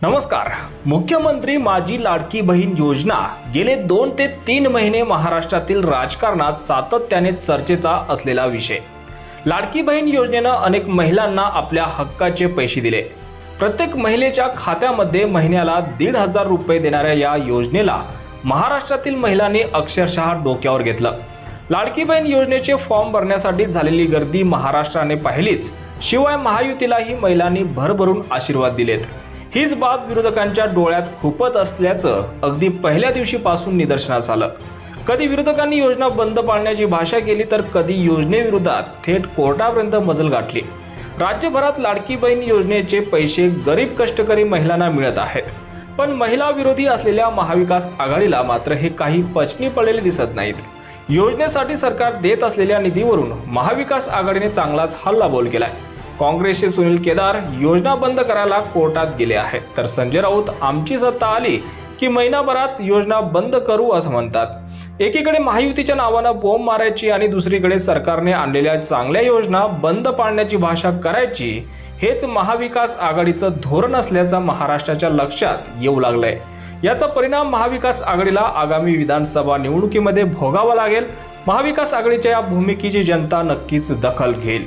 नमस्कार। मुख्यमंत्री माझी लाडकी बहीण योजना गेले 2 ते 3 महिने महाराष्ट्रातील राजकारणात सातत्याने चर्चेचा असलेला विषय। लाडकी बहीण योजनेनं अनेक महिलांना आपल्या हक्काचे पैसे दिले। प्रत्येक महिलेच्या खात्यामध्ये महिन्याला 1,500 रुपये देणाऱ्या या योजनेला महाराष्ट्रातील महिलांनी अक्षरशः डोक्यावर घेतलं। लाडकी बहीण योजनेचे फॉर्म भरण्यासाठी झालेली गर्दी महाराष्ट्राने पाहिलीच, शिवाय महायुतीलाही महिलांनी भरभरून आशीर्वाद दिलेत। हीच बाब विरोधकांच्या डोळ्यात खुपत असल्याचं अगदी पहिल्या दिवशीपासून निदर्शनास आलं। कधी विरोधकांनी योजना बंद पाडण्याची भाषा केली, तर कधी योजनेविरोधात थेट कोर्टापर्यंत मजल गाठली। राज्यभरात लाडकी बहीण योजनेचे पैसे गरीब कष्टकरी महिलांना मिळत आहेत, पण महिला विरोधी असलेल्या महाविकास आघाडीला मात्र हे काही पचनी पडलेले दिसत नाहीत। योजनेसाठी सरकार देत असलेल्या निधीवरून महाविकास आघाडीने चांगलाच हल्लाबोल केलाय। काँग्रेसचे सुनील केदार योजना बंद करायला कोर्टात गेले आहेत, तर संजय राऊत आमची सत्ता आली की महिनाभरात योजना बंद करू असं म्हणतात। एकीकडे महायुतीच्या नावानं बोंब मारायची आणि दुसरीकडे सरकारने आणलेल्या चांगल्या योजना बंद पाडण्याची भाषा करायची, हेच महाविकास आघाडीचं धोरण असल्याचं महाराष्ट्राच्या लक्षात येऊ लागलंय। याचा परिणाम महाविकास आघाडीला आगामी विधानसभा निवडणुकीमध्ये भोगावा लागेल। महाविकास आघाडीच्या या भूमिकेची जनता नक्कीच दखल घेईल।